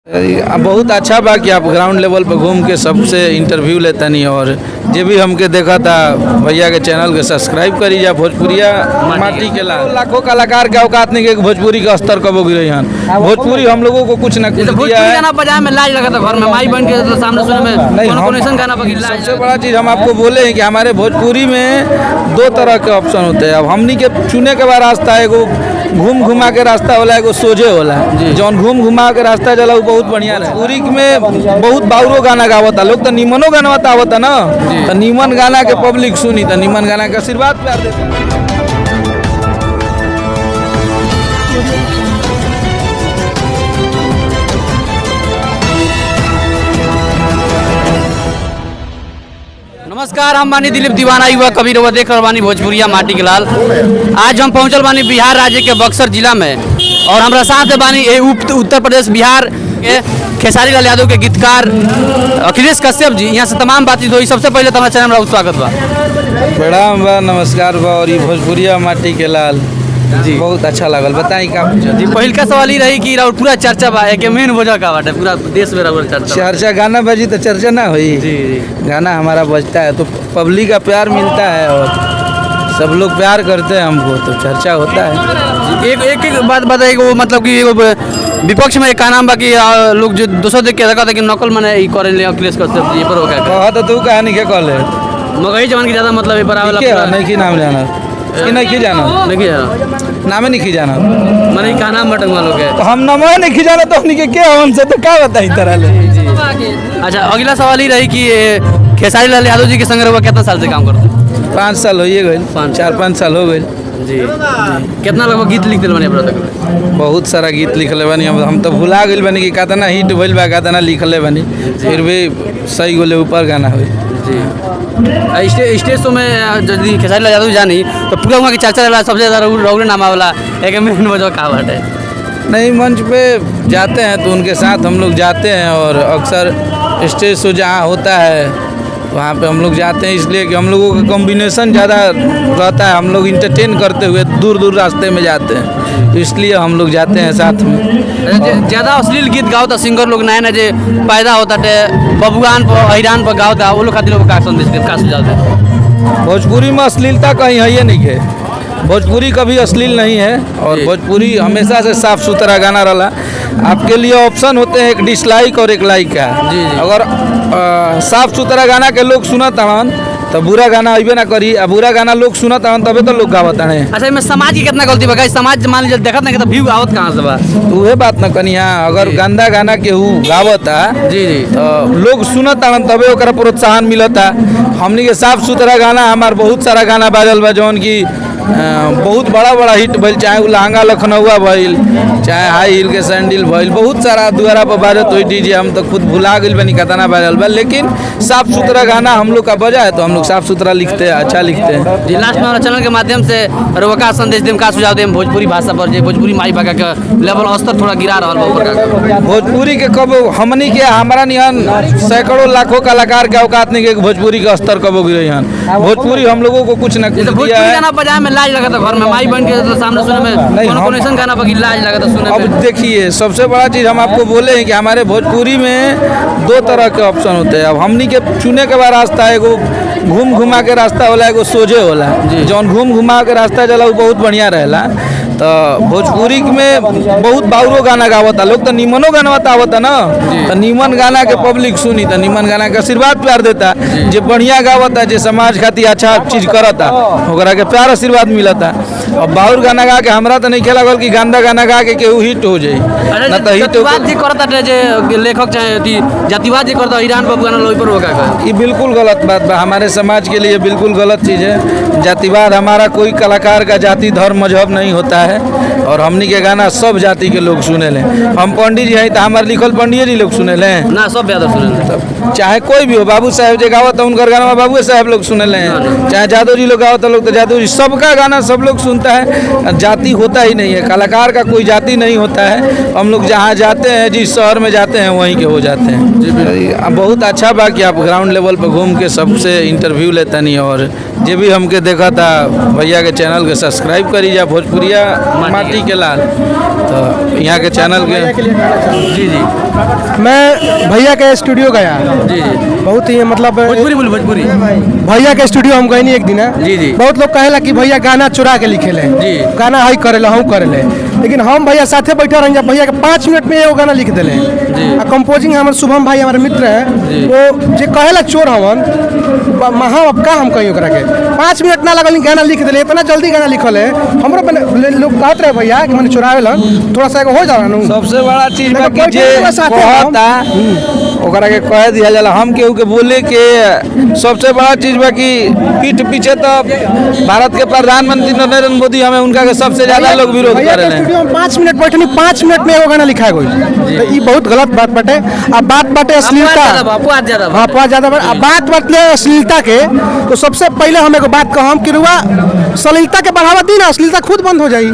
बहुत अच्छा बा कि आप ग्राउंड लेवल पर घूम के सबसे इंटरव्यू लेतनी और जे भी हमके देखा था भैया के चैनल के सब्सक्राइब करी जा। भोजपुरिया माटी के लाखों कलाकार के औकात नहीं के भोजपुरी का स्तर कब गिरे हन। भोजपुरी हम लोगों को कुछ न कुछ दिया है। गाना बजाए में लाज लगा था घर में माई बन के सामने सुने में नहीं गाना बजा। सबसे बड़ा चीज़ हम आपको बोले हैं कि हमारे भोजपुरी में दो तरह के ऑप्शन होते हैं। अब हमनी के चुने के बाद रास्ता एगो घूम घुमा के रास्ता होला, एगो सोझे होला। जौन घूम घुमा के रास्ता चला वो बहुत बढ़िया रहे। भोजपुरी में बहुत बाउरो गाना गावता लोग, तो निमनो गाना आवता ना, तो निमन गाना के पब्लिक सुनी तो निमन गाना के आशीर्वाद प्यार देते। नमस्कार, हम बानी दिलीप दीवाना, युवा कवि रवा देख रहे बानी भोजपुरिया माटी के लाल। आज हम पहुंचल बानी बिहार राज्य के बक्सर जिला में और हमारा साथ बानी उत्तर प्रदेश बिहार के खेसारी लाल यादव के गीतकार अखिलेश कश्यप जी। यहाँ से तमाम बातचीत हुई। सबसे पहले तो हमारे चैनल में स्वागत बा। प्रणाम बा, नमस्कार बा। और ये भोजपुरिया माटी के लाल जी बहुत अच्छा लगल। बताई का जी पहिल का सवाल ही रही कि पूरा चर्चा बा है कि मेन वजह का बाटे पूरा देश में चर्चा गाना बजी तो चर्चा ना हुई। जी गाना हमारा बजता है तो पब्लिक का प्यार मिलता है और सब लोग प्यार करते हैं हमको, तो चर्चा होता है। एक बात बताइए, वो मतलब कि विपक्ष में एक का नाम बाकी लोग जो दूसरा देख के रखा था कि नकल मैंने करे ले अखिलेश कश्यप जी पर हो गया। कहा तो तू कहानी के कॉले मगही जवान की ज्यादा मतलब है बराबर नहीं की नाम जाना कि नहीं जाना, नहीं जाना नामे नहीं जाना मैंने कहा नाम बटन वालों के तो हम नाम नहीं जाना तो हमनी के क्या हमसे तो क्या बताई तरह ले। अच्छा, अगला सवाल ही रही कि खेसारी लाल यादव जी के संग रहुआ कितना साल से काम करते? 5 साल हो गए, 4-5 साल हो गए। जी कितना लगभग गीत लिख दिल बनी अपना तक? बहुत सारा गीत लिखले बनी। हम तो भुला गए बनी कि कितना हिट भइल बा, कितना लिखले बनी। फिर भी सही गोले ऊपर गाना हुई जी। स्टेज शो में यदि खेसारी लाल यादव जानी तो पूरा वहाँ की चर्चा रहा सबसे ज़्यादा रौरे नामा वाला एक मेन वजह का बात है। नहीं, मंच पे जाते हैं तो उनके साथ हम लोग जाते हैं और अक्सर स्टेज शो जहाँ होता है वहाँ पे हम लोग जाते हैं, इसलिए कि हम लोगों का कॉम्बिनेशन ज़्यादा रहता है। हम लोग इंटरटेन करते हुए दूर दूर रास्ते में जाते हैं, तो इसलिए हम लोग जाते हैं साथ में। ज़्यादा अश्लील गीत गाओ था सिंगर लोग नए नए पैदा होता है बबुआन पर हैरान पर गाओ था, वो लोग खातिर का संदेश दे का सुझाव दे? भोजपुरी में अश्लीलता कहीं है नहीं है। भोजपुरी कभी अश्लील नहीं है और भोजपुरी हमेशा से साफ सुथरा गाना रहा। आपके लिए ऑप्शन होते हैं एक डिसलाइक और एक लाइक का। जी। अगर साफ सुथरा गाना के लोग सुनत हन तो बुरा गाना अबे ना करी, और बुरा गाना लोग सुनत हन तबे तो लोग गावत हैं। अच्छा, मैं समाज की कितना गलती बा? समाज मान लीजिए देखत नहीं तो व्यू आवत कहाँ से बा? तो वह बात न कनी। हाँ, अगर गंदा गाना केहू गावता जी जी तो लोग सुनत हन तबे ओकरा प्रोत्साहन मिलता। हमनी के साफ सुथरा गाना हमार बहुत सारा गाना बाजल बा जौन की बहुत बड़ा बड़ा हिट भइल, चाहे वो लहंगा लखनऊआ भइल, चाहे हाई हिल के सैंडल भइल, बहुत सारा द्वारा पर बाजत हुई डीजे। हम तो खुद भुला गए बनी कितना बाजल बा, लेकिन साफ सुथरा गाना हम लोग का बजा है तो हम लोग साफ सुथरा लिखते हैं, अच्छा लिखते हैं। जी, लास्ट में हमारा चैनल के माध्यम से का संदेश दें, का सुझाव दें भोजपुरी भाषा पर जो भोजपुरी माई भाषा का लेवल स्तर थोड़ा गिरा रहा है भोजपुरी के कब हमनी के हमारा निहन सैकड़ों लाखों कलाकार के औकात नहीं के भोजपुरी का स्तर कब गिरे हन। भोजपुरी हम लोगों को कुछ न कुछ दिया है। गाना बजाए में लाज लगा था घर में माई बन के सामने सुने में गाना बगी लाज लगा था सुने। अब देखिए, सबसे बड़ा चीज़ हम आपको बोले हैं कि हमारे भोजपुरी में दो तरह के ऑप्शन होते हैं। अब हमनी के चुने के बाद रास्ता एगो घूम घुमा के रास्ता होला, एगो सोझे होला। जौन घूम घुमा के रास्ता चला वो बहुत बढ़िया रहेला। तो भोजपुरी में बहुत बाउरो गाना गावता लोग, तो निमनो गाना आवता ना, तो निमन गाना के पब्लिक सुनी तो निमन गाना के आशीर्वाद प्यार देता। जे बढ़िया गावता, जे समाज खातिर अच्छा चीज करता, ओकरा के प्यार आशीर्वाद मिलता। और बाउर गाना गा के हमरा तो नहीं खेला गल कि गंदा गाना गा के केहू हिट हो जाए ना, तो हिट करता जे लेखक चाहे जातिवाद करता ईरान बाबू गाना लोई पर होगा। ये बिल्कुल गलत बात बा, हमारे समाज के लिए बिल्कुल गलत चीज़ है। जातिवाद, हमारा कोई कलाकार का जाति धर्म मजहब नहीं होता है और हमनी के गाना सब जाति के लोग सुने लें। हम पंडित जी हैं तो हमारे लिखल पंडित जी लोग सुने लें ना, सब बेहतर सुने। चाहे कोई भी हो, बाबू साहब जो गावत है उनका गाना बाबू साहब लोग सुने लें, चाहे जादव जी लोग गावत है लोग तो जादव जी, सबका गाना सब लोग सुनता है। जाति होता ही नहीं है, कलाकार का कोई जाति नहीं होता है। हम लोग जहाँ जाते हैं, जिस शहर में जाते हैं वहीं के हो जाते हैं। जी बहुत अच्छा बा कि आप ग्राउंड लेवल पर घूम के सबसे इंटरव्यू लेतनी और जे भी हमके देखा था भैया के चैनल के सब्सक्राइब करी जा। भोजपुरिया माटी के लाल, तो यहाँ के चैनल के जी जी मैं भैया के स्टूडियो गया, जी बहुत ही मतलब भोजपुरी बोल भोजपुरी भैया के स्टूडियो हम गए नहीं एक दिन जी, जी। बहुत लोग कहेला कि भैया गाना चुरा के लिखेले, जी। गाना हई करेला हम करेले, लेकिन हम भैया साथे बैठे रहे भैया के 5 मिनट में एगो गाना लिख देले। आ कंपोजिंग हमारे शुभम भाई हमारे मित्र हैं, वो जे कहेला चोर हवन महा अब का हम कहीं ओकरा के 5 मिनट ना लगल गाना लिख देले, इतना जल्दी गाना लिखल है। हमरो लोग कहत रहे भैया कि मैंने चुरावेला थोड़ा सा एगो हो जाला नु। सबसे बड़ा चीज बा लेकिन कि जे बैठे के साथे हम- कहता ओकरा के कह दिया जाला, हम केहू के बोले के सबसे बड़ा चीज बा कि पीठ पीछे तो भारत के प्रधानमंत्री नरेंद्र मोदी हमें उनका के सबसे ज्यादा लोग विरोध भैया कर के रहे हैं। स्टूडियो में 5 मिनट बैठनी, 5 मिनट में एगो गाना लिखा गई, तो ई बहुत गलत बात बाटे। अब बात बाटे अश्लीलता, अपवाद ज्यादा हाँ अपवाद ज्यादा बा। अब बात बाटे अश्लीलता के, तो सबसे पहले हम एगो बात कहम कि रुआ अश्लीलता के बढ़ावा दी ना, अश्लीलता खुद बंद हो जाई।